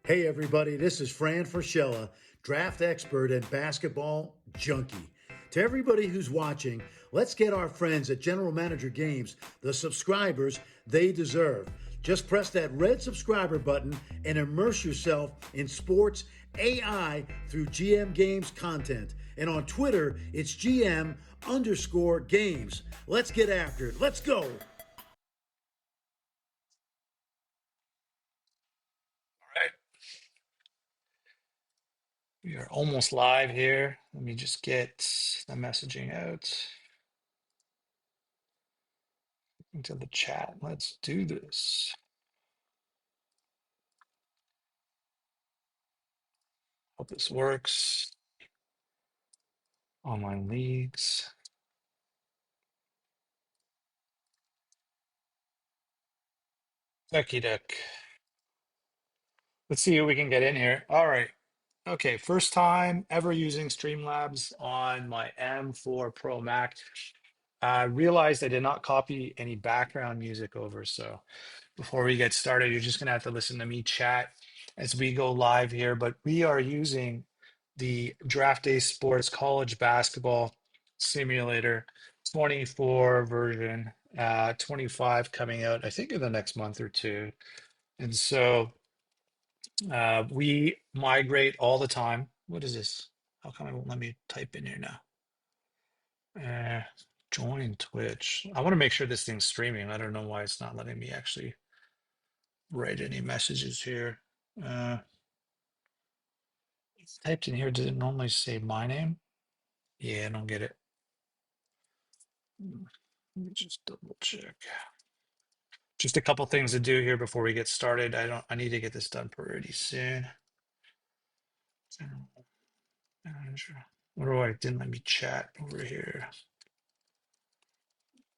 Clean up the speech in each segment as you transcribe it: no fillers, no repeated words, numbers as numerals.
Hey, everybody, this is Fran Fraschella, draft expert and basketball junkie. To everybody who's watching, let's get our friends at General Manager Games the subscribers they deserve. Just press that red subscriber button and immerse yourself in sports AI through GM Games content. And on Twitter, it's GM_games. Let's get after it. Let's go. Right. We are almost live here. Let me just get the messaging out into the chat. Let's do this. Hope this works. Online leagues. Ducky duck. Let's see who we can get in here. All right. Okay. First time ever using Streamlabs on my M4 Pro Mac. I realized I did not copy any background music over. So before we get started, you're just going to have to listen to me chat as we go live here. But we are using the Draft Day Sports College Basketball Simulator 24 version, 25 coming out, I think, in the next month or two. And so we migrate all the time. What is this? How come it won't let me type in here now? Join Twitch. I want to make sure this thing's streaming. I don't know why it's not letting me actually write any messages here. It's typed in here. Does it normally say my name? Yeah, I don't get it. Let me just double check. Just a couple things to do here before we get started. I need to get this done pretty soon. What do I didn't let me chat over here?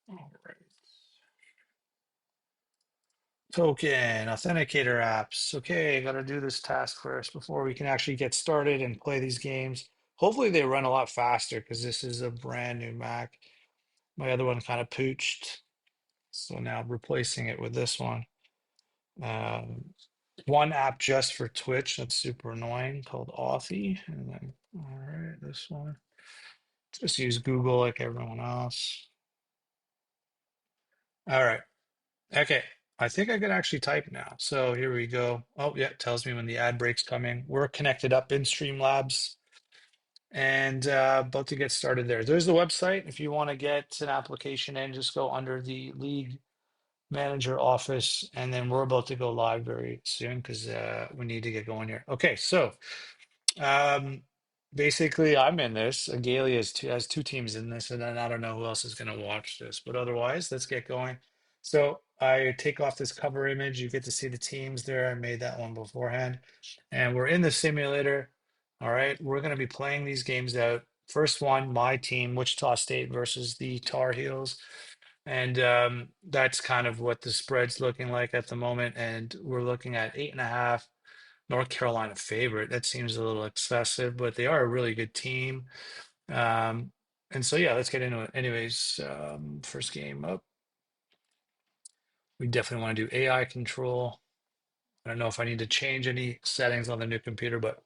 All right. Token, authenticator apps. Okay, got to do this task first before we can actually get started and play these games. Hopefully they run a lot faster because this is a brand new Mac. My other one kind of pooched. So now replacing it with this one. One app just for Twitch that's super annoying called Authy. And then, all right, this one. Just use Google like everyone else. All right. Okay. I think I can actually type now. So here we go. Oh, yeah, it tells me when the ad break's coming. We're connected up in Streamlabs and about to get started there. There's the website. If you want to get an application in, just go under the league manager office, and then we're about to go live very soon because we need to get going here. Okay, so um, basically I'm in this. Agalia has two teams in this, and then I don't know who else is going to watch this, but otherwise, let's get going. So I take off this cover image. You get to see the teams there. I made that one beforehand, and we're in the simulator. All right, we're going to be playing these games out. First one, my team, Wichita State versus the Tar Heels. And that's kind of what the spread's looking like at the moment. And we're looking at 8.5. North Carolina favorite. That seems a little excessive, but they are a really good team. And so, yeah, let's get into it. Anyways, first game up. We definitely want to do AI control. I don't know if I need to change any settings on the new computer, but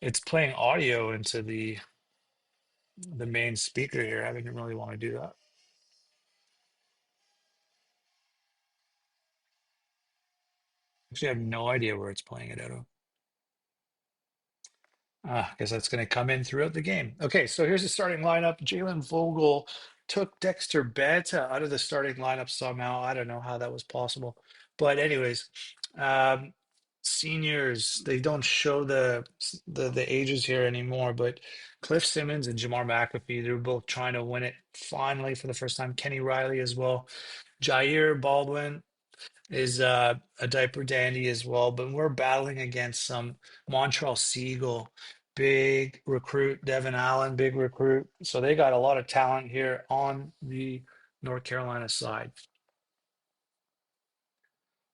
it's playing audio into the main speaker here. I didn't really want to do that. Actually, I have no idea where it's playing it out of. I guess that's going to come in throughout the game. Okay, so here's the starting lineup. Jalen Vogel took Dexter Banta out of the starting lineup somehow. I don't know how that was possible. But anyways, um, seniors, they don't show the ages here anymore, but Cliff Simmons and Jamar McAfee, they're both trying to win it finally for the first time. Kenny Riley as well. Jair Baldwin is a diaper dandy as well, but we're battling against some Montreal Seagull, big recruit, Devin Allen, big recruit. So they got a lot of talent here on the North Carolina side.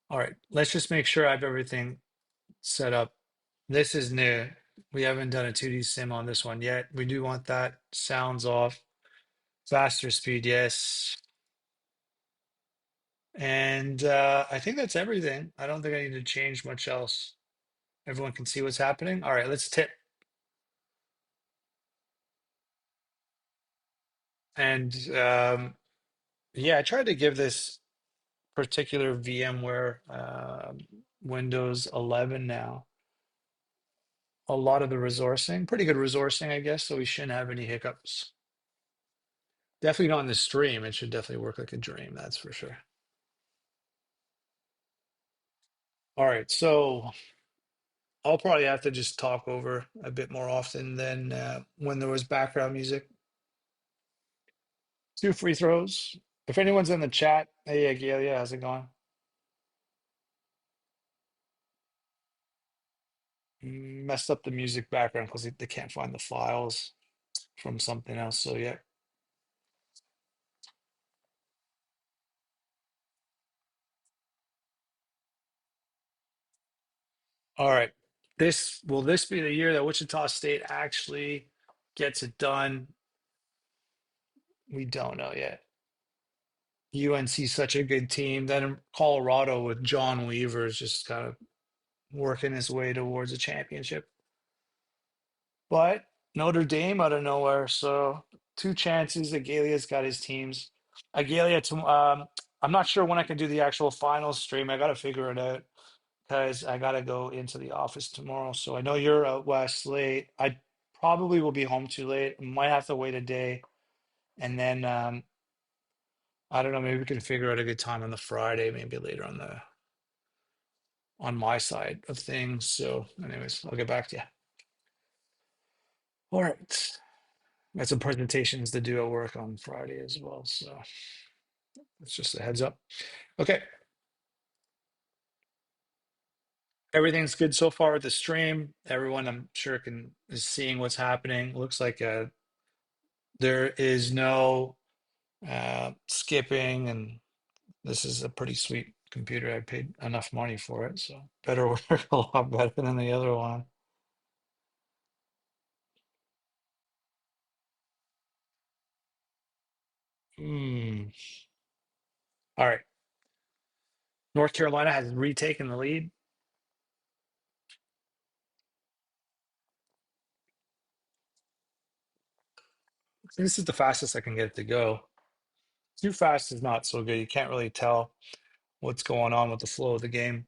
All right, let's just make sure I have everything set up. This is new. We haven't done a 2D sim on this one yet. We do want that. Sounds off. Faster speed, yes. And I think that's everything. I don't think I need to change much else. Everyone can see what's happening. All right, let's tip. And yeah, I tried to give this particular VMware Windows 11 now a lot of the resourcing, pretty good resourcing, I guess. So we shouldn't have any hiccups. Definitely not in the stream. It should definitely work like a dream. That's for sure. All right, so I'll probably have to just talk over a bit more often than when there was background music. 2 free throws. If anyone's in the chat, hey Agalia, how's it going? Messed up the music background because they can't find the files from something else. So yeah. All right. This be the year that Wichita State actually gets it done? We don't know yet. UNC is such a good team. Then Colorado with John Weaver is just kind of working his way towards a championship. But Notre Dame out of nowhere. So 2 chances. Agalia's got his teams. Agalia, I'm not sure when I can do the actual finals stream. I got to figure it out because I got to go into the office tomorrow. So I know you're out west late. I probably will be home too late. Might have to wait a day. And then I don't know, maybe we can figure out a good time on the Friday, maybe later on my side of things. So anyways, I'll get back to you. All right. Got some presentations to do at work on Friday as well. So it's just a heads up. Okay. Everything's good so far with the stream. Everyone, I'm sure, is seeing what's happening. Looks like there is no skipping, and this is a pretty sweet computer. I paid enough money for it, so better work a lot better than the other one. Hmm. All right. North Carolina has retaken the lead. This is the fastest I can get it to go. Too fast is not so good. You can't really tell what's going on with the flow of the game.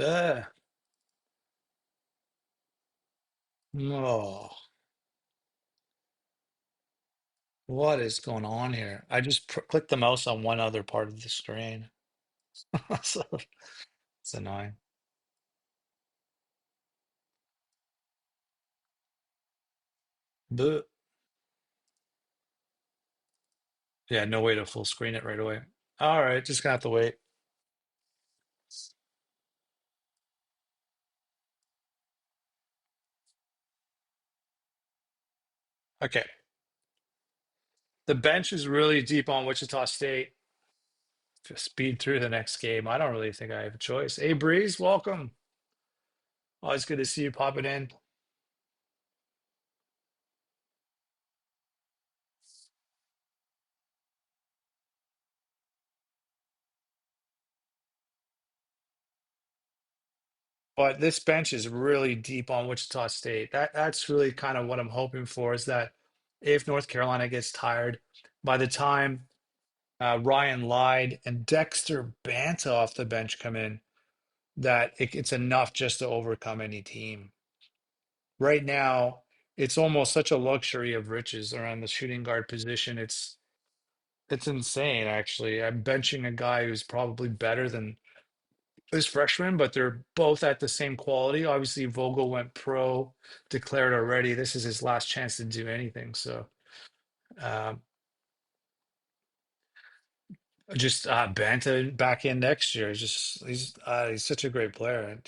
Ugh. Oh, what is going on here? I just clicked the mouse on one other part of the screen. So it's annoying. But yeah, no way to full screen it right away. All right, just gonna have to wait. Okay. The bench is really deep on Wichita State to speed through the next game. I don't really think I have a choice. Hey, Breeze, welcome. Always good to see you popping in. But this bench is really deep on Wichita State. That's really kind of what I'm hoping for is that if North Carolina gets tired, by the time Ryan Lyde and Dexter Banta off the bench come in, that it's enough just to overcome any team. Right now, it's almost such a luxury of riches around the shooting guard position. It's insane, actually. I'm benching a guy who's probably better than this freshman, but they're both at the same quality. Obviously, Vogel went pro, declared already. This is his last chance to do anything. So um, just Banta back in next year. He's such a great player.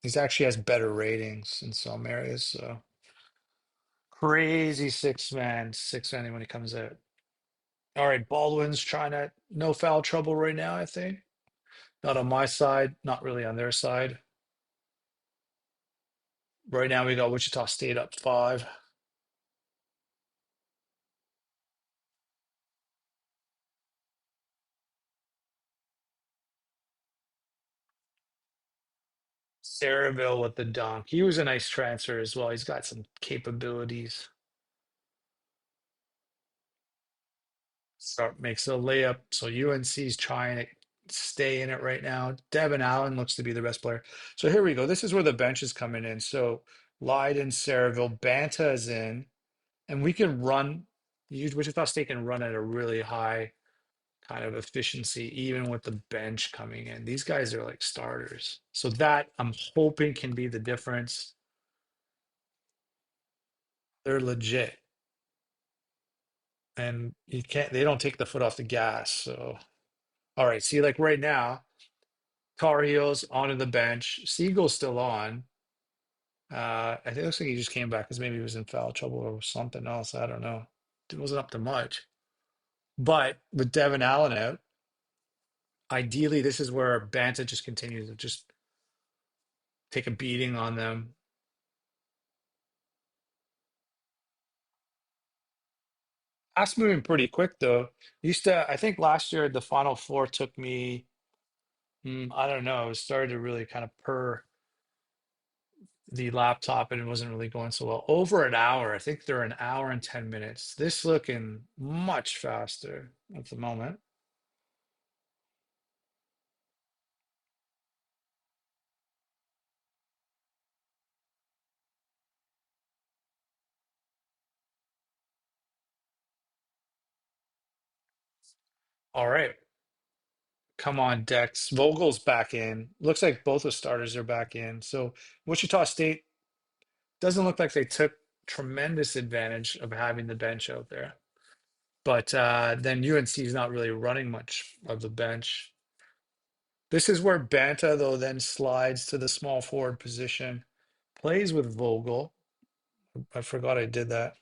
He's actually has better ratings in some areas. So crazy six man when he comes out. All right, Baldwin's trying to no foul trouble right now, I think. Not on my side, not really on their side. Right now we got Wichita State up 5. Saraville with the dunk. He was a nice transfer as well. He's got some capabilities. Start makes a layup. So UNC's trying to stay in it right now. Devin Allen looks to be the best player. So here we go. This is where the bench is coming in. So Leiden, Saraville, Banta is in, and we can run. Wichita State can run at a really high kind of efficiency, even with the bench coming in. These guys are like starters. So that I'm hoping can be the difference. They're legit. And you can't they don't take the foot off the gas. So all right, see, like right now, Tar Heels onto the bench. Siegel's still on. I think it looks like he just came back because maybe he was in foul trouble or something else. I don't know. It wasn't up to much. But with Devin Allen out, ideally this is where Banta just continues to just take a beating on them. That's moving pretty quick though. Used to, I think last year the Final Four took me, I don't know, it started to really kind of purr the laptop and it wasn't really going so well. Over an hour. I think they're an hour and 10 minutes. This looking much faster at the moment. All right. Come on, Dex. Vogel's back in. Looks like both the starters are back in. So Wichita State doesn't look like they took tremendous advantage of having the bench out there. But then UNC is not really running much of the bench. This is where Banta, though, then slides to the small forward position, plays with Vogel. I forgot I did that.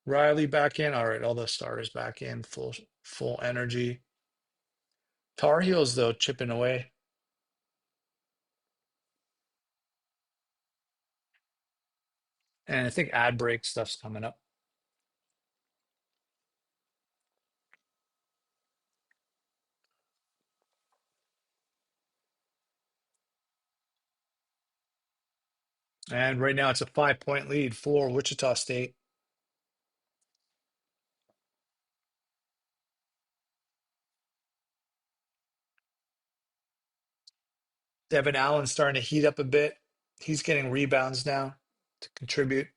Riley back in. All right, all the starters back in, full energy. Tar Heels, though, chipping away. And I think ad break stuff's coming up. And right now it's a 5-point lead for Wichita State. Devin Allen's starting to heat up a bit. He's getting rebounds now to contribute.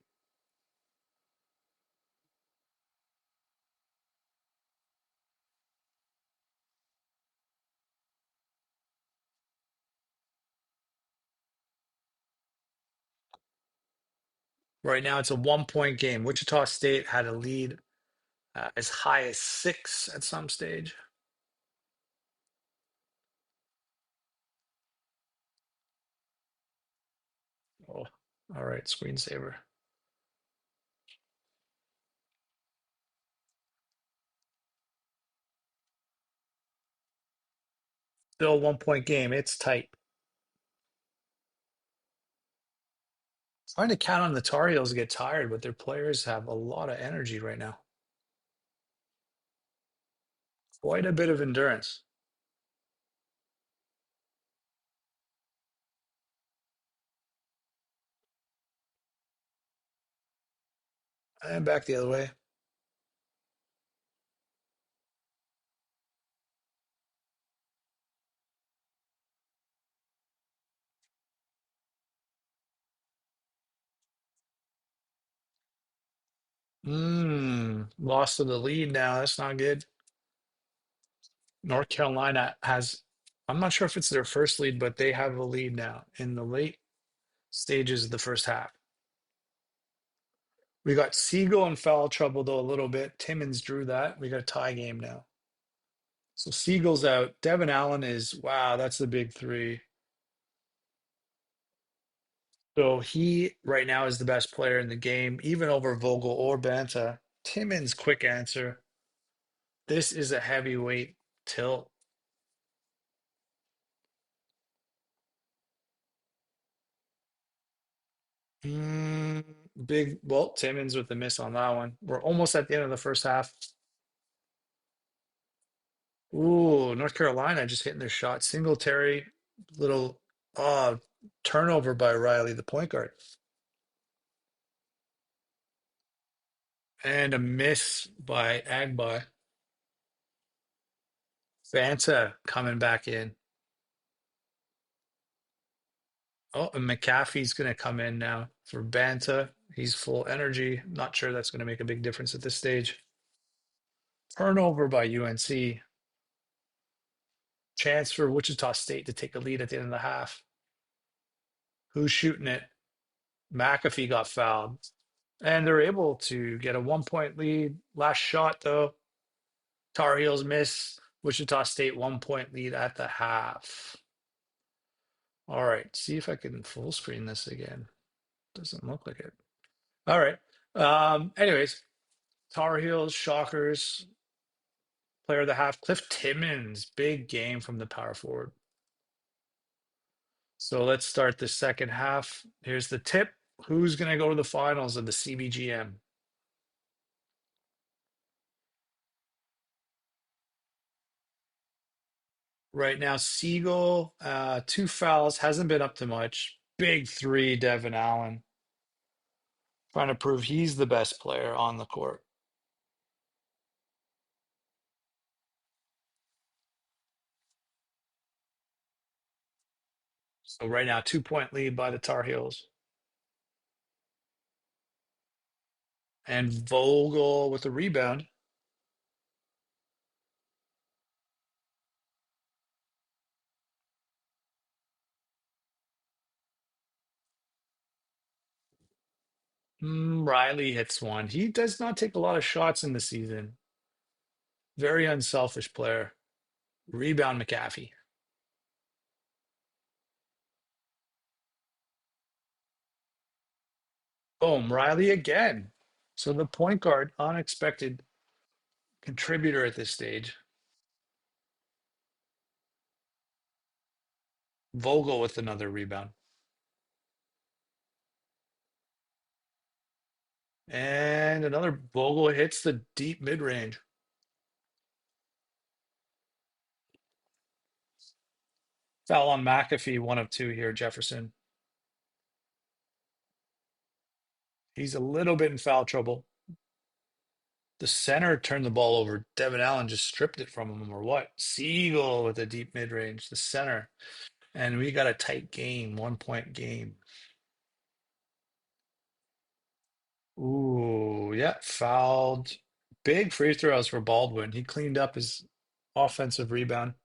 Right now it's a 1-point game. Wichita State had a lead as high as 6 at some stage. Oh, all right, screensaver. Still a 1-point game. It's tight. Trying to count on the Tar Heels to get tired, but their players have a lot of energy right now. Quite a bit of endurance. And back the other way. Lost to the lead now. That's not good. North Carolina has, I'm not sure if it's their first lead, but they have a lead now in the late stages of the first half. We got Siegel in foul trouble though a little bit. Timmons drew that. We got a tie game now. So Siegel's out. Devin Allen is, wow, that's the big three. So he right now is the best player in the game, even over Vogel or Banta. Timmons, quick answer. This is a heavyweight tilt. Mm, big, well, Timmons with the miss on that one. We're almost at the end of the first half. Ooh, North Carolina just hitting their shot. Singletary, little turnover by Riley, the point guard. And a miss by Agba. Fanta coming back in. Oh, and McAfee's going to come in now for Banta. He's full energy. Not sure that's going to make a big difference at this stage. Turnover by UNC. Chance for Wichita State to take a lead at the end of the half. Who's shooting it? McAfee got fouled. And they're able to get a 1 point lead. Last shot, though. Tar Heels miss. Wichita State 1 point lead at the half. All right. See if I can full screen this again. Doesn't look like it. All right. Anyways, Tar Heels, Shockers, player of the half, Cliff Timmons, big game from the power forward. So let's start the second half. Here's the tip. Who's going to go to the finals of the CBGM? Right now, Siegel, 2 fouls, hasn't been up to much. Big three, Devin Allen, trying to prove he's the best player on the court. So right now, 2 point lead by the Tar Heels. And Vogel with the rebound. Riley hits one. He does not take a lot of shots in the season. Very unselfish player. Rebound McAfee. Boom, Riley again. So the point guard, unexpected contributor at this stage. Vogel with another rebound. And another Vogel hits the deep mid range. Foul on McAfee, 1 of 2 here, Jefferson. He's a little bit in foul trouble. The center turned the ball over. Devin Allen just stripped it from him, or what? Siegel with a deep mid range, the center. And we got a tight game, 1 point game. Ooh, yeah, fouled. Big free throws for Baldwin. He cleaned up his offensive rebound.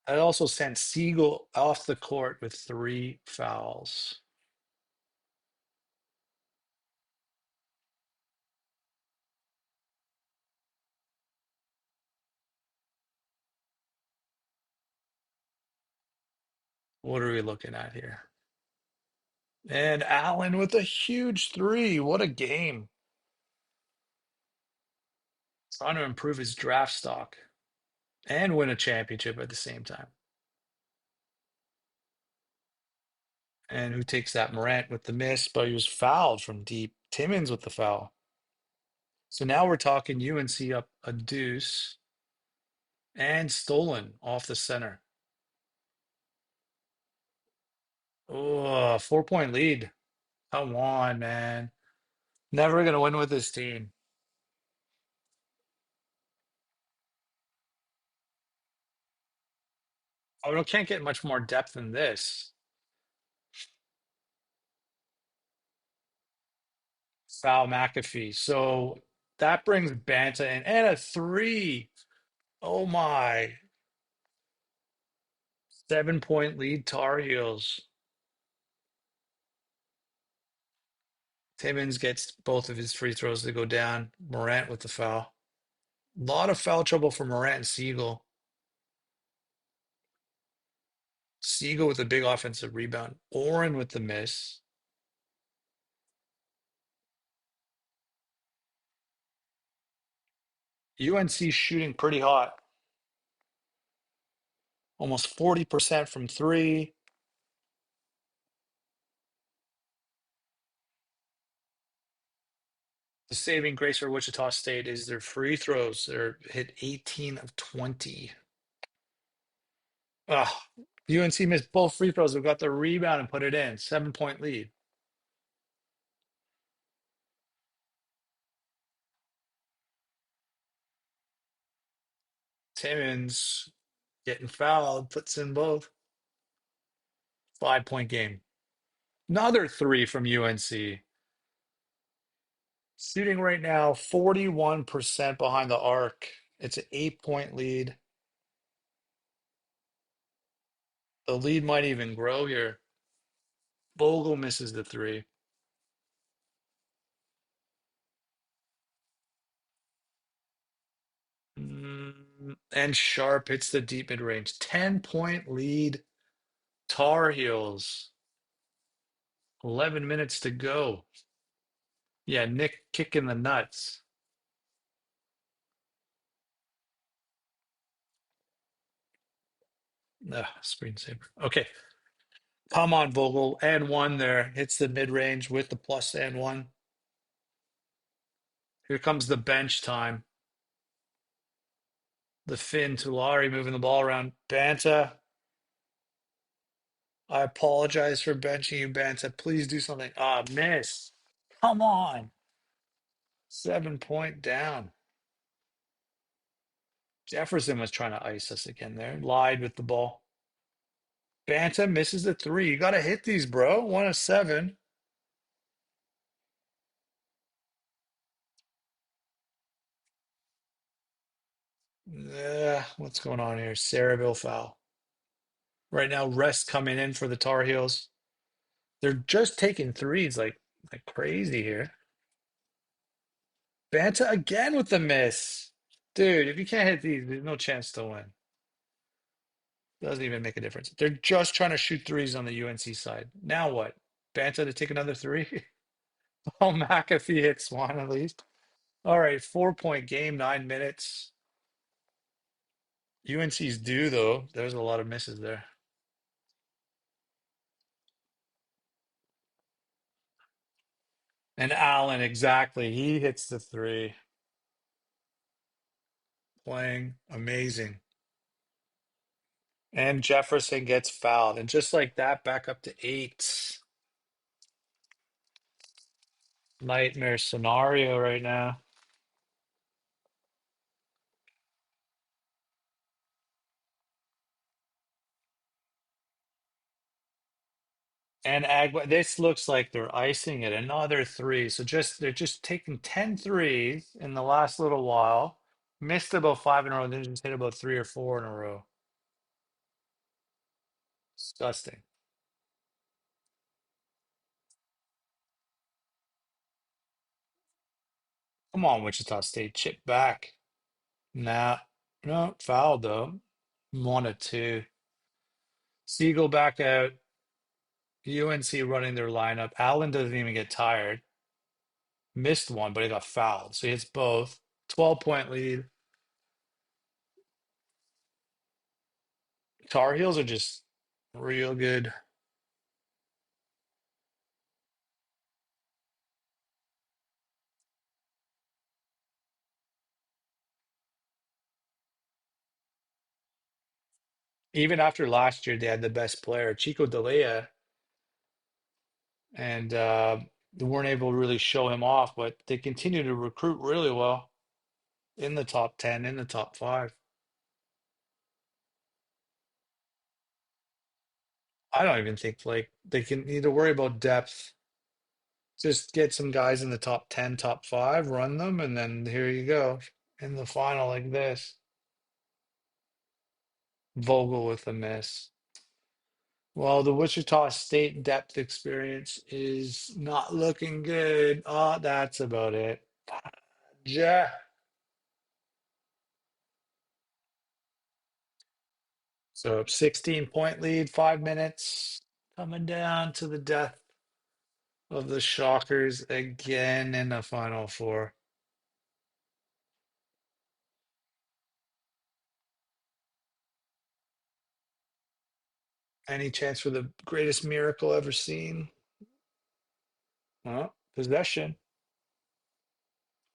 I also sent Siegel off the court with 3 fouls. What are we looking at here? And Allen with a huge three. What a game. Trying to improve his draft stock and win a championship at the same time. And who takes that? Morant with the miss, but he was fouled from deep. Timmons with the foul. So now we're talking UNC up a deuce and stolen off the center. Oh, 4 point lead. Come on, man. Never going to win with this team. Oh, it can't get much more depth than this. Foul McAfee. So that brings Banta in and a three. Oh my. 7 point lead, Tar Heels. Timmons gets both of his free throws to go down. Morant with the foul. A lot of foul trouble for Morant and Siegel. Siegel with a big offensive rebound. Oren with the miss. UNC shooting pretty hot. Almost 40% from three. The saving grace for Wichita State is their free throws. They're hit 18 of 20. Ah, UNC missed both free throws. They've got the rebound and put it in. 7-point lead. Timmons getting fouled, puts in both. 5-point game. Another three from UNC. Shooting right now 41% behind the arc. It's an 8-point lead. The lead might even grow here. Vogel misses the three. And Sharp hits the deep mid range. 10-point lead. Tar Heels. 11 minutes to go. Yeah, Nick kicking the nuts. Screensaver. Okay. Come on, Vogel. And one there. Hits the mid range with the plus and one. Here comes the bench time. The Finn Tulari moving the ball around. Banta. I apologize for benching you, Banta. Please do something. Ah, miss. Come on. 7-point down. Jefferson was trying to ice us again there. Lied with the ball. Banta misses the three. You got to hit these, bro. 1 of 7. What's going on here? Saraville foul. Right now, rest coming in for the Tar Heels. They're just taking threes like crazy here. Banta again with the miss. Dude, if you can't hit these, there's no chance to win. Doesn't even make a difference. They're just trying to shoot threes on the UNC side. Now what? Banta to take another three? Oh, McAfee hits one at least. All right, 4-point game, 9 minutes. UNC's due, though. There's a lot of misses there. And Allen, exactly. He hits the three. Playing amazing. And Jefferson gets fouled. And just like that, back up to 8. Nightmare scenario right now. And Agua, this looks like they're icing it. Another three. So they're just taking 10 threes in the last little while. Missed about 5 in a row, then just hit about 3 or 4 in a row. Disgusting. Come on, Wichita State. Chip back. Nah. No, foul though. 1 of 2. Siegel back out. UNC running their lineup. Allen doesn't even get tired. Missed one, but he got fouled. So he hits both. 12-point lead. Tar Heels are just real good. Even after last year, they had the best player, Chico Delia, and they weren't able to really show him off, but they continue to recruit really well in the top 10, in the top 5. I don't even think like they can need to worry about depth. Just get some guys in the top 10, top 5, run them, and then here you go in the final like this. Vogel with a miss. Well, the Wichita State depth experience is not looking good. Oh, that's about it. Yeah. So 16-point lead, 5 minutes. Coming down to the death of the Shockers again in the Final Four. Any chance for the greatest miracle ever seen? Well, possession.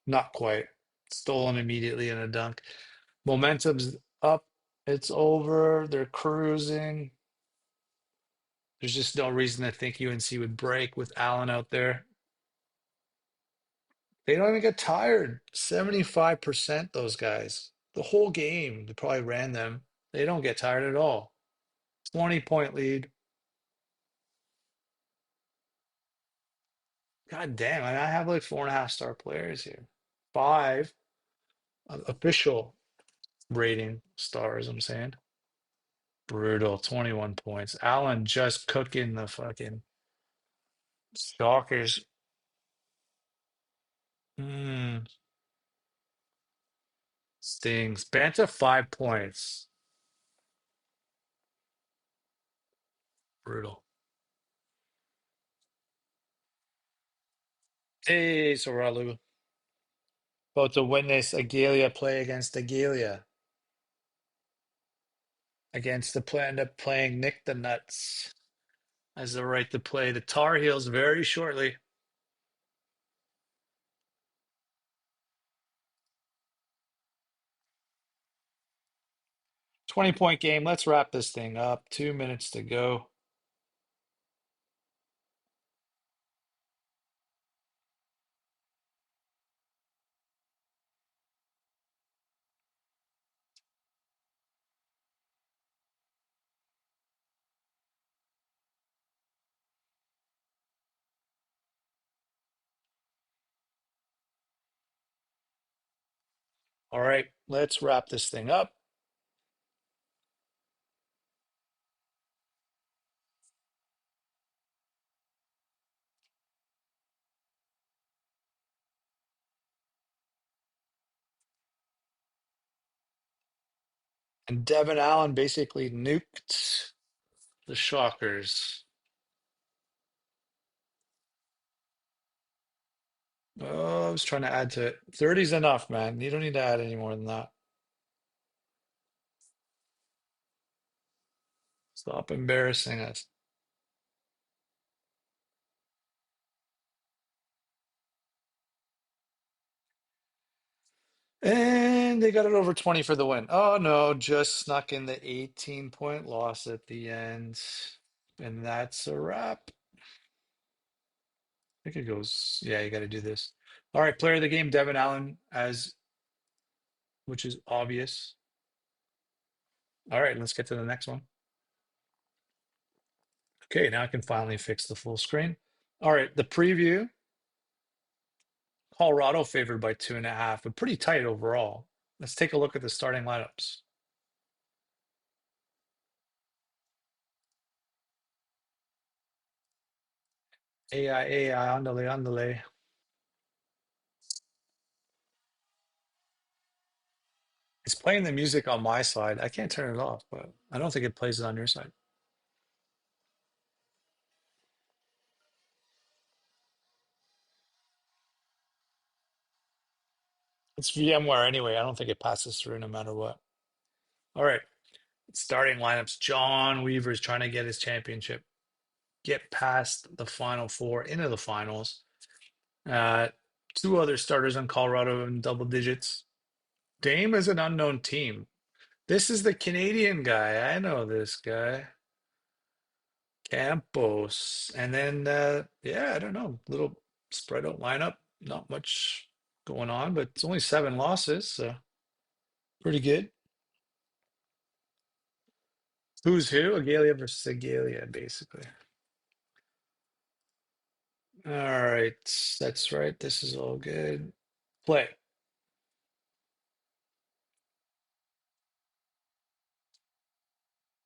Not quite. Stolen immediately in a dunk. Momentum's up. It's over. They're cruising. There's just no reason to think UNC would break with Allen out there. They don't even get tired. 75%, those guys. The whole game, they probably ran them. They don't get tired at all. 20-point lead. God damn, I have like 4.5 star players here. Five official rating stars, I'm saying. Brutal. 21 points. Allen just cooking the fucking Stalkers. Mm, stings. Banta 5 points. Brutal. Hey, Soralu. About to witness Agalia play against Agalia. Against the play, end up playing Nick the Nuts. Has the right to play the Tar Heels very shortly. 20-point game. Let's wrap this thing up. 2 minutes to go. All right, let's wrap this thing up. And Devin Allen basically nuked the Shockers. Oh, I was trying to add to it. 30's enough, man. You don't need to add any more than that. Stop embarrassing us. And they got it over 20 for the win. Oh no, just snuck in the 18-point loss at the end. And that's a wrap. I think it goes, yeah, you got to do this. All right, player of the game, Devin Allen, as which is obvious. All right, let's get to the next one. Okay, now I can finally fix the full screen. All right, the preview. Colorado favored by 2.5, but pretty tight overall. Let's take a look at the starting lineups. AI, AI, andale, andale. It's playing the music on my side. I can't turn it off, but I don't think it plays it on your side. It's VMware anyway. I don't think it passes through no matter what. All right. Starting lineups. John Weaver's trying to get his championship, get past the final four, into the finals. Uh, Two other starters on Colorado in double digits. Dame is an unknown team. This is the Canadian guy. I know this guy. Campos. And then, yeah, I don't know. Little spread out lineup. Not much going on, but it's only 7 losses. So pretty good. Who's who? Agalia versus Agalia, basically. All right. That's right. This is all good. Play.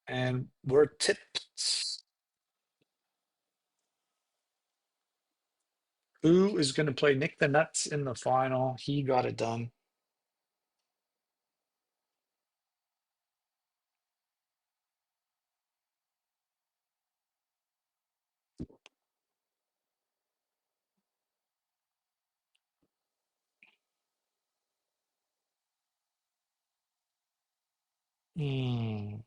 And we're tipped. Who is going to play Nick the Nuts in the final? He got it done. Hmm.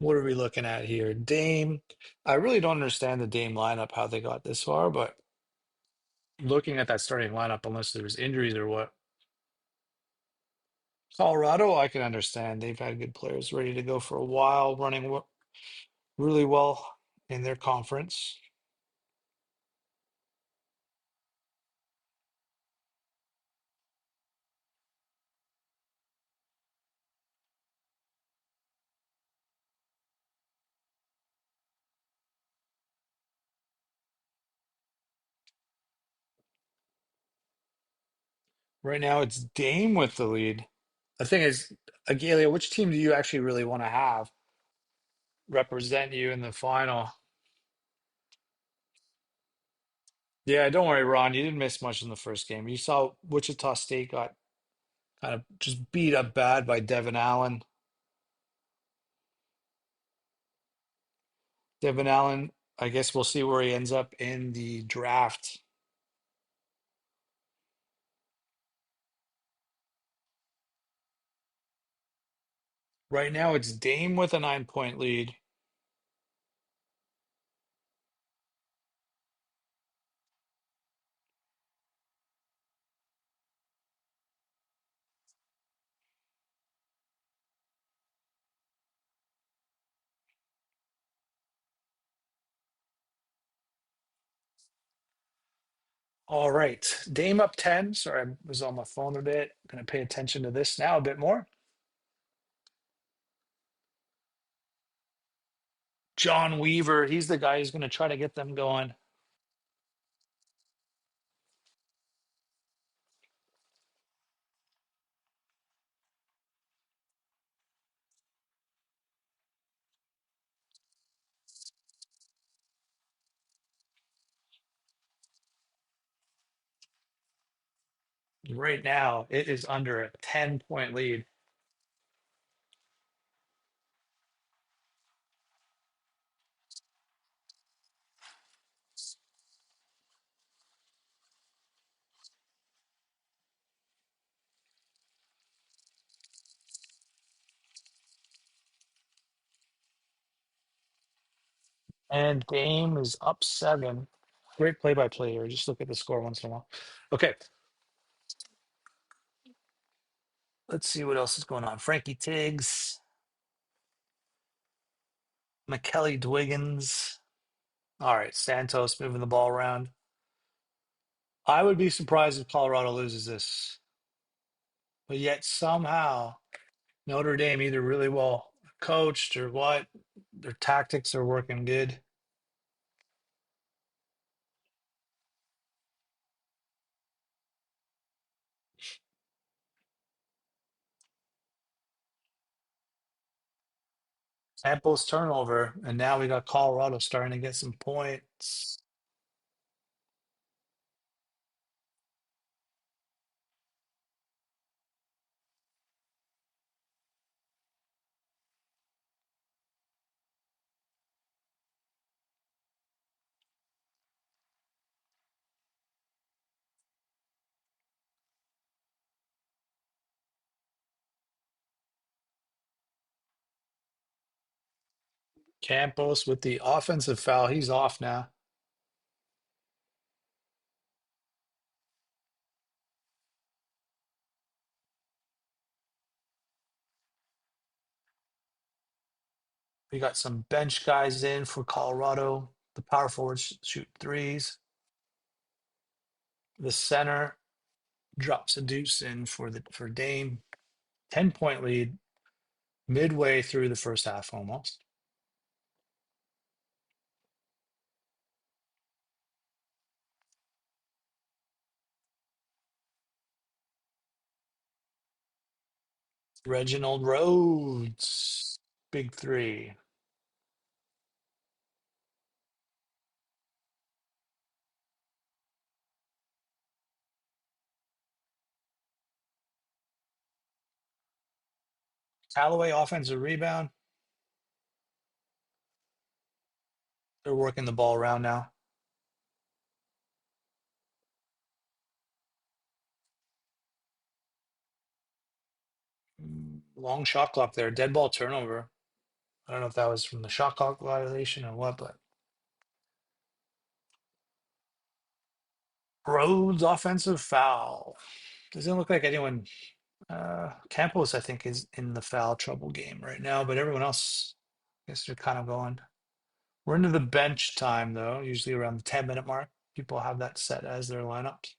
What are we looking at here? Dame. I really don't understand the Dame lineup, how they got this far, but looking at that starting lineup, unless there was injuries or what. Colorado, I can understand. They've had good players ready to go for a while, running really well in their conference. Right now, it's Dame with the lead. The thing is, Agalia, which team do you actually really want to have represent you in the final? Yeah, don't worry, Ron. You didn't miss much in the first game. You saw Wichita State got kind of just beat up bad by Devin Allen. Devin Allen, I guess we'll see where he ends up in the draft. Right now, it's Dame with a 9-point lead. All right, Dame up 10. Sorry, I was on my phone a bit. Going to pay attention to this now a bit more. John Weaver, he's the guy who's going to try to get them going. Right now, it is under a 10-point lead. And Dame is up 7. Great play-by-play here. Just look at the score once in a while. Okay, let's see what else is going on. Frankie Tiggs, McKelly Dwiggins. All right, Santos moving the ball around. I would be surprised if Colorado loses this, but yet somehow Notre Dame either really well coached or what, their tactics are working good. Samples turnover, and now we got Colorado starting to get some points. Campos with the offensive foul. He's off now. We got some bench guys in for Colorado. The power forwards shoot threes. The center drops a deuce in for Dame. 10-point lead midway through the first half almost. Reginald Rhodes, big three. Callaway offensive rebound. They're working the ball around now. Long shot clock there. Dead ball turnover. I don't know if that was from the shot clock violation or what, but Rhodes offensive foul. Doesn't look like anyone. Campos, I think, is in the foul trouble game right now, but everyone else, I guess they're kind of going. We're into the bench time, though, usually around the 10-minute mark. People have that set as their lineups.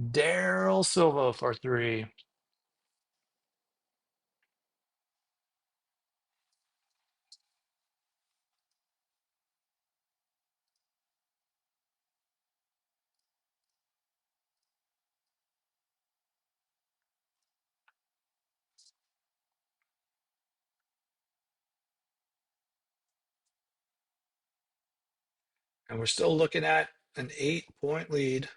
Daryl Silva for three. And we're still looking at an 8-point lead.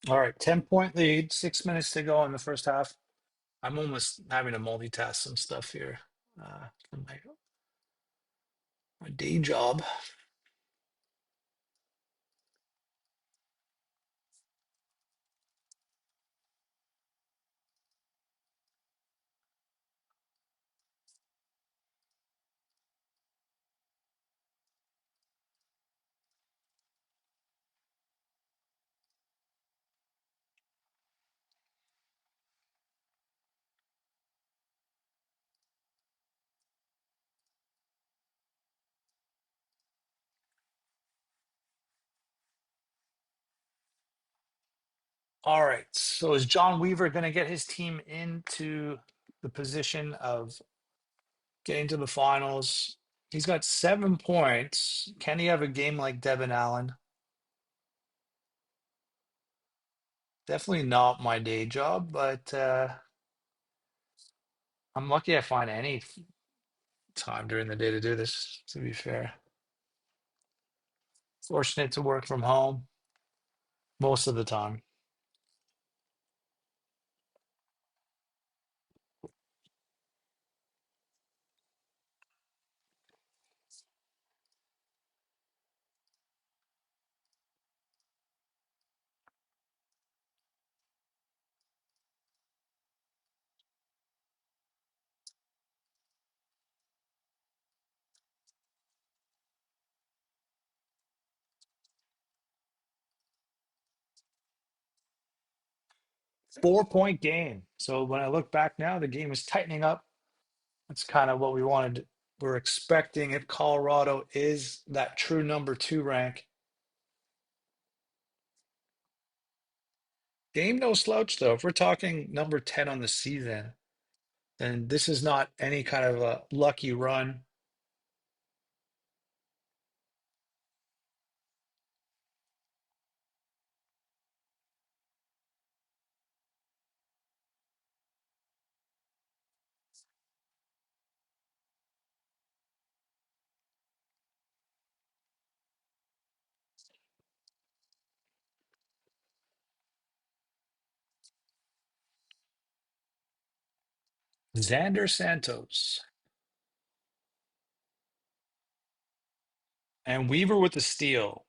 All right, 10-point lead, 6 minutes to go in the first half. I'm almost having to multitask some stuff here for my day job. All right, so is John Weaver going to get his team into the position of getting to the finals? He's got 7 points. Can he have a game like Devin Allen? Definitely not my day job, but I'm lucky I find any time during the day to do this, to be fair. Fortunate to work from home most of the time. Four-point game. So when I look back now, the game is tightening up. That's kind of what we wanted. We're expecting if Colorado is that true number 2 rank. Game no slouch, though. If we're talking number 10 on the season, then this is not any kind of a lucky run. Xander Santos and Weaver with the steal,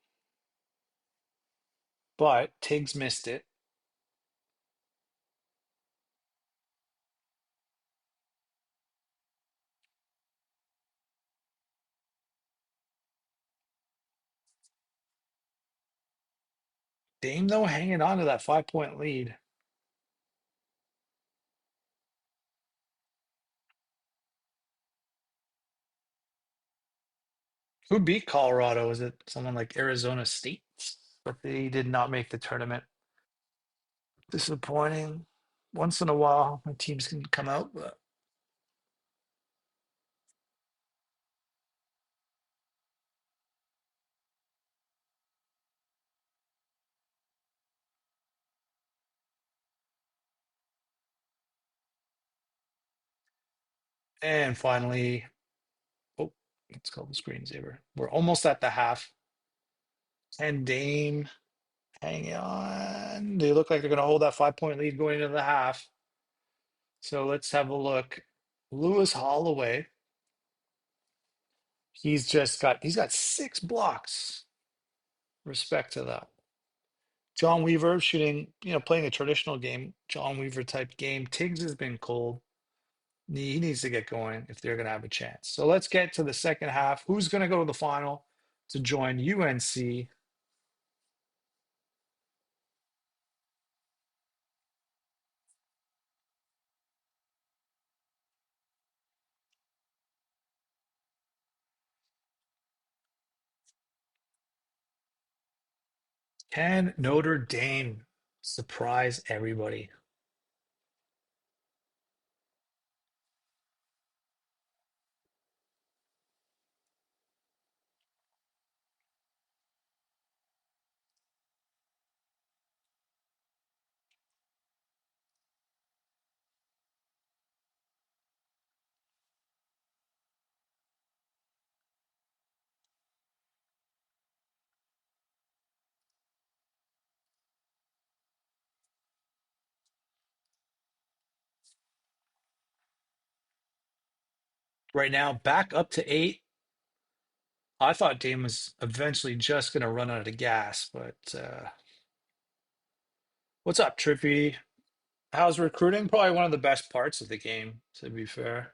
but Tiggs missed it. Dame, though, hanging on to that 5-point lead. Who beat Colorado? Was it someone like Arizona State? But they did not make the tournament. Disappointing. Once in a while, my teams can come out, but and finally, oh, let's call the screensaver. We're almost at the half. And Dame, hang on. They look like they're going to hold that 5 point lead going into the half. So let's have a look. Lewis Holloway, he's got 6 blocks. Respect to that. John Weaver shooting, playing a traditional game, John Weaver type game. Tiggs has been cold. He needs to get going if they're going to have a chance. So let's get to the second half. Who's going to go to the final to join UNC? Can Notre Dame surprise everybody? Right now, back up to 8. I thought Dame was eventually just going to run out of gas, but what's up, Trippy? How's recruiting? Probably one of the best parts of the game, to be fair.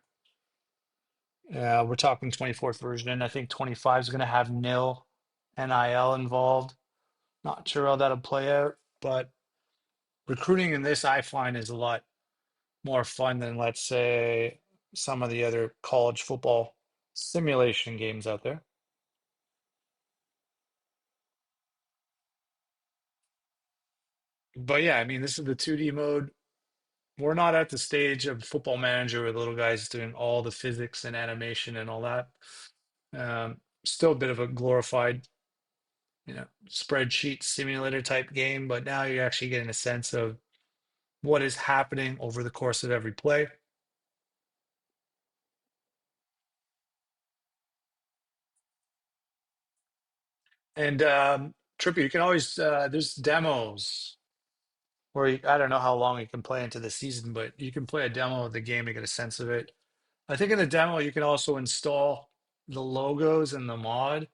We're talking 24th version, and I think 25 is going to have nil NIL involved. Not sure how that'll play out, but recruiting in this I find is a lot more fun than, let's say, some of the other college football simulation games out there. But yeah, I mean, this is the 2D mode. We're not at the stage of Football Manager where the little guys doing all the physics and animation and all that. Still a bit of a glorified, spreadsheet simulator type game, but now you're actually getting a sense of what is happening over the course of every play. And Trippy, you can always there's demos where I don't know how long you can play into the season, but you can play a demo of the game to get a sense of it. I think in the demo you can also install the logos and the mod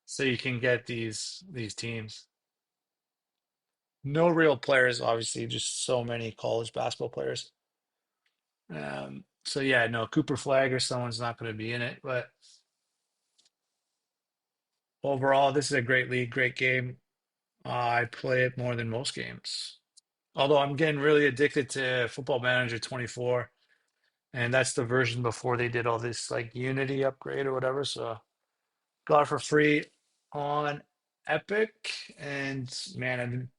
so you can get these teams. No real players, obviously, just so many college basketball players. So yeah, no, Cooper Flag or someone's not going to be in it, but overall, this is a great league, great game. I play it more than most games. Although I'm getting really addicted to Football Manager 24, and that's the version before they did all this like Unity upgrade or whatever. So got it for free on Epic, and man, I've been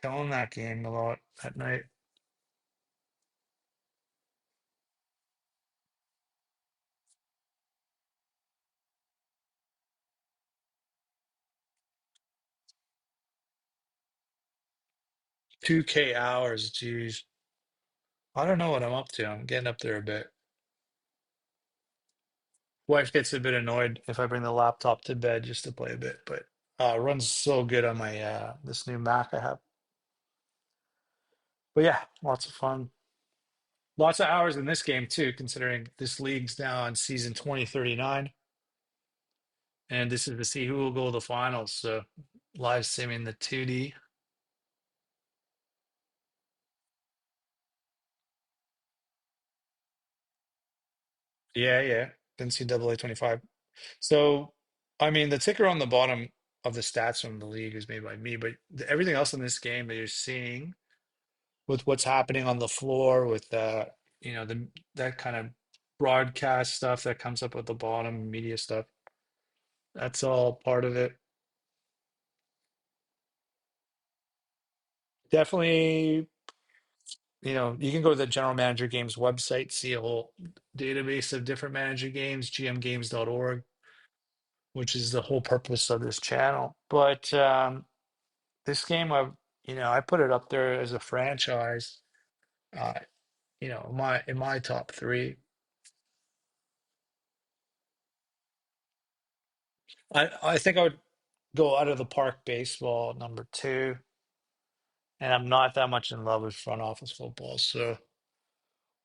killing that game a lot at night. 2K hours, geez. I don't know what I'm up to. I'm getting up there a bit. Wife gets a bit annoyed if I bring the laptop to bed just to play a bit, but it runs so good on my this new Mac I have. But yeah, lots of fun. Lots of hours in this game too, considering this league's now on season 2039, and this is to see who will go to the finals. So live simming the 2D. Yeah, yeah. NCAA 25. So I mean the ticker on the bottom of the stats from the league is made by me, but everything else in this game that you're seeing with what's happening on the floor with that kind of broadcast stuff that comes up at the bottom, media stuff. That's all part of it. Definitely, you can go to the General Manager Games website, see a whole database of different manager games, gmgames.org, which is the whole purpose of this channel. But this game, I put it up there as a franchise, uh, in my top three. I think I would go out of the park baseball number two, and I'm not that much in love with front office football, so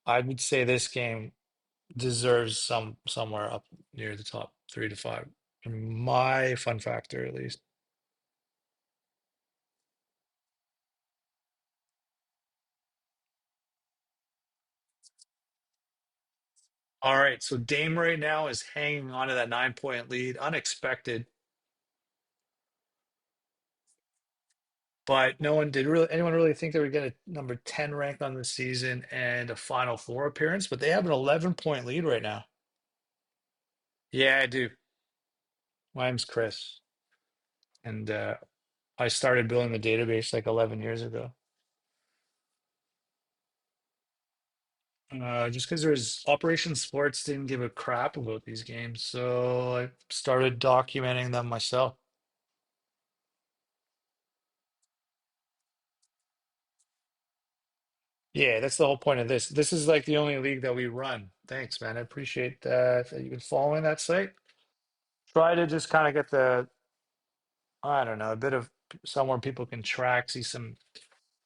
I would say this game deserves somewhere up near the top 3 to 5. In my fun factor, at least. All right, so Dame right now is hanging on to that 9 point lead, unexpected, but no one did really anyone really think they would get a number 10 rank on the season and a Final Four appearance, but they have an 11 point lead right now. Yeah, I do. My name's Chris, and I started building the database like 11 years ago. Just because there's Operation Sports didn't give a crap about these games, so I started documenting them myself. Yeah, that's the whole point of this. This is like the only league that we run. Thanks, man. I appreciate that you've been following that site. Try to just kind of get I don't know, a bit of somewhere people can track, see some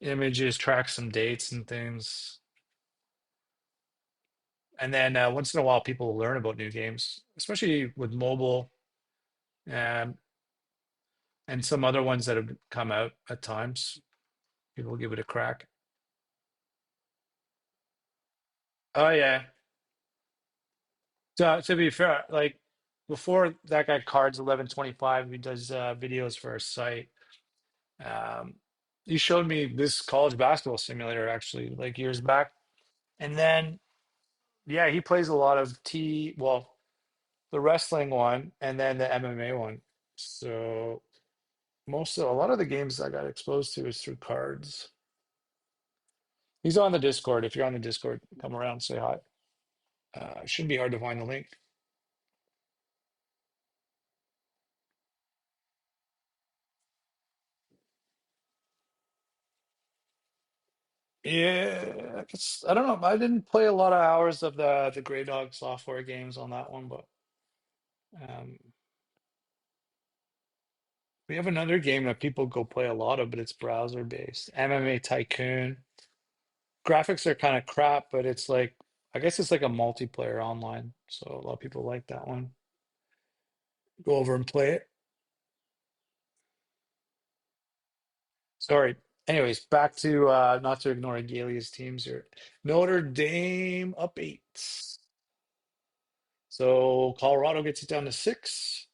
images, track some dates and things. And then once in a while, people will learn about new games, especially with mobile, um, and some other ones that have come out at times. People will give it a crack. Oh yeah. So to be fair, like before that guy Cards 1125, who does videos for our site, um, he showed me this college basketball simulator actually like years back, and then yeah, he plays a lot of well, the wrestling one and then the MMA one. So a lot of the games I got exposed to is through Cards. He's on the Discord. If you're on the Discord, come around, say hi. It shouldn't be hard to find the link. Yeah, I don't know. I didn't play a lot of hours of the Grey Dog software games on that one, but um, we have another game that people go play a lot of, but it's browser based. MMA Tycoon. Graphics are kind of crap, but it's like I guess it's like a multiplayer online, so a lot of people like that one. Go over and play it. Sorry. Anyways, back to not to ignore Galia's teams here. Notre Dame up 8. So Colorado gets it down to 6.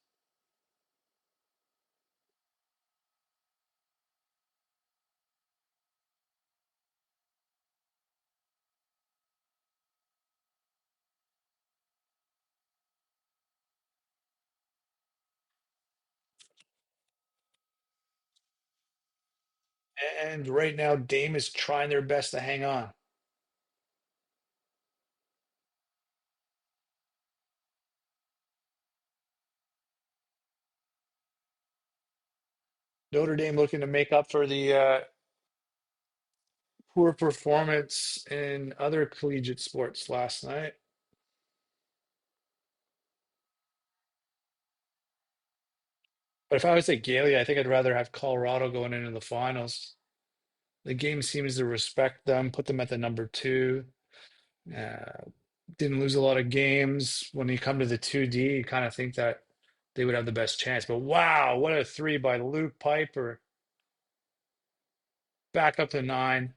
And right now, Dame is trying their best to hang on. Notre Dame looking to make up for the poor performance in other collegiate sports last night. But if I was at Galia, I think I'd rather have Colorado going into the finals. The game seems to respect them, put them at the number 2. Uh, didn't lose a lot of games. When you come to the 2D, you kind of think that they would have the best chance. But wow, what a 3 by Luke Piper. Back up to 9.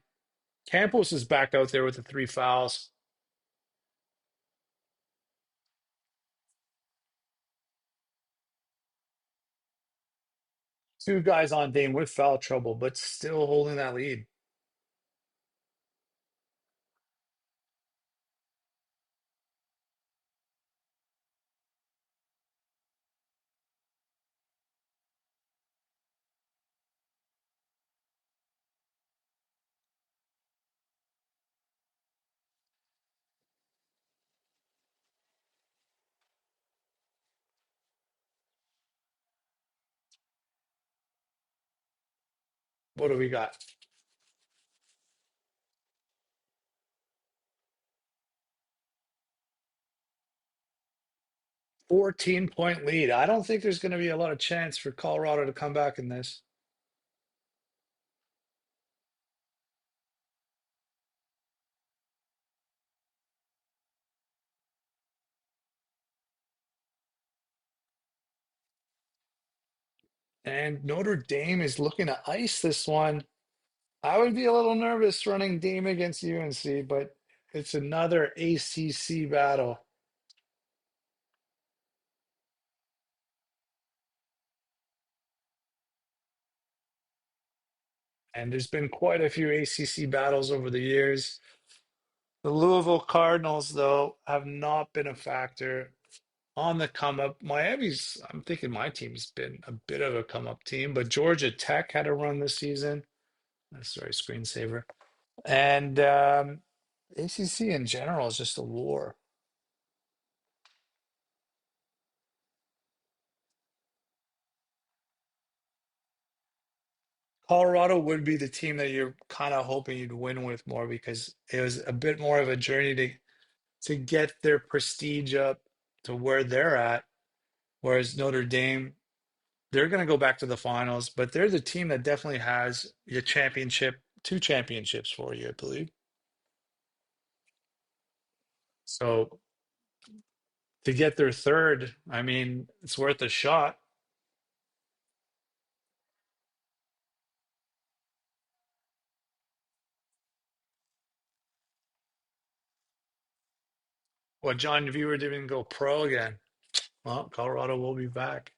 Campos is back out there with the 3 fouls. Two guys on Dame with foul trouble, but still holding that lead. What do we got? 14-point lead. I don't think there's going to be a lot of chance for Colorado to come back in this. And Notre Dame is looking to ice this one. I would be a little nervous running Dame against UNC, but it's another ACC battle. And there's been quite a few ACC battles over the years. The Louisville Cardinals, though, have not been a factor on the come up. Miami's, I'm thinking my team's been a bit of a come up team, but Georgia Tech had a run this season. Sorry, screensaver. And ACC in general is just a war. Colorado would be the team that you're kind of hoping you'd win with more because it was a bit more of a journey to get their prestige up to where they're at. Whereas Notre Dame, they're going to go back to the finals, but they're the team that definitely has your championship, two championships for you, I believe. So to get their third, I mean, it's worth a shot. Well, John Viewer didn't go pro again. Well, Colorado will be back.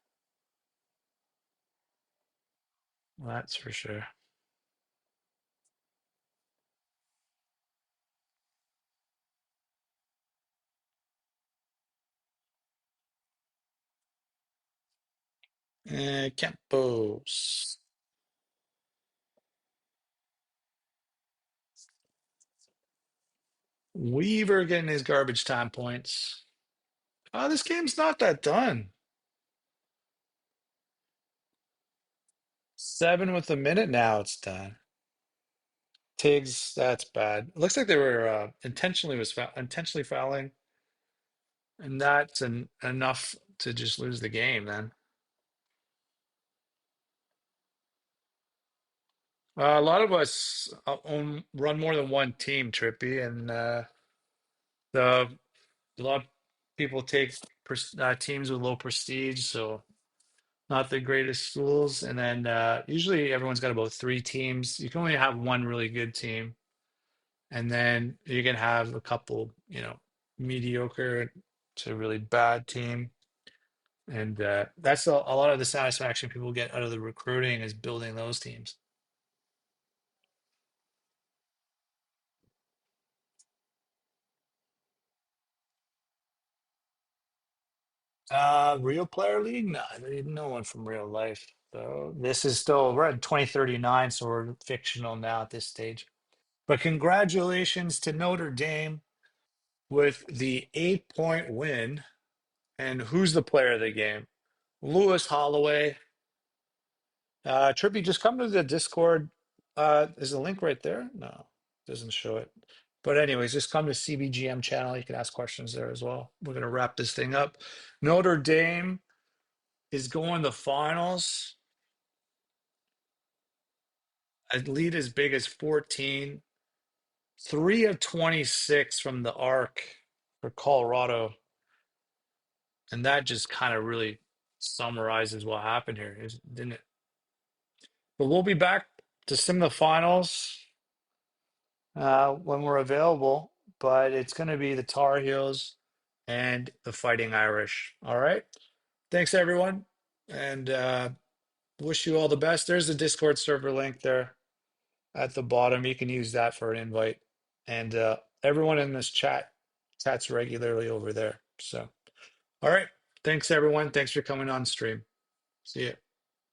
That's for sure. Campos. Weaver getting his garbage time points. Oh, this game's not that done. 7 with a minute now. It's done. Tiggs, that's bad. It looks like they were intentionally fouling, and that's enough to just lose the game. Then a lot of us run more than one team, Trippy, and the a lot of people take teams with low prestige, so not the greatest schools. And then usually everyone's got about 3 teams. You can only have one really good team, and then you can have a couple, mediocre to really bad team. And that's a lot of the satisfaction people get out of the recruiting is building those teams. Real player league? No, no one from real life. So this is still we're at 2039, so we're fictional now at this stage. But congratulations to Notre Dame with the 8-point win. And who's the player of the game? Lewis Holloway. Trippy, just come to the Discord. Is the link right there? No, doesn't show it. But anyways, just come to CBGM channel. You can ask questions there as well. We're gonna wrap this thing up. Notre Dame is going to finals. A lead as big as 14. 3 of 26 from the arc for Colorado. And that just kind of really summarizes what happened here, didn't it? But we'll be back to sim the finals when we're available. But it's going to be the Tar Heels and the Fighting Irish. All right. Thanks, everyone. And wish you all the best. There's the Discord server link there at the bottom. You can use that for an invite. And everyone in this chat chats regularly over there. So, all right. Thanks, everyone. Thanks for coming on stream. See ya.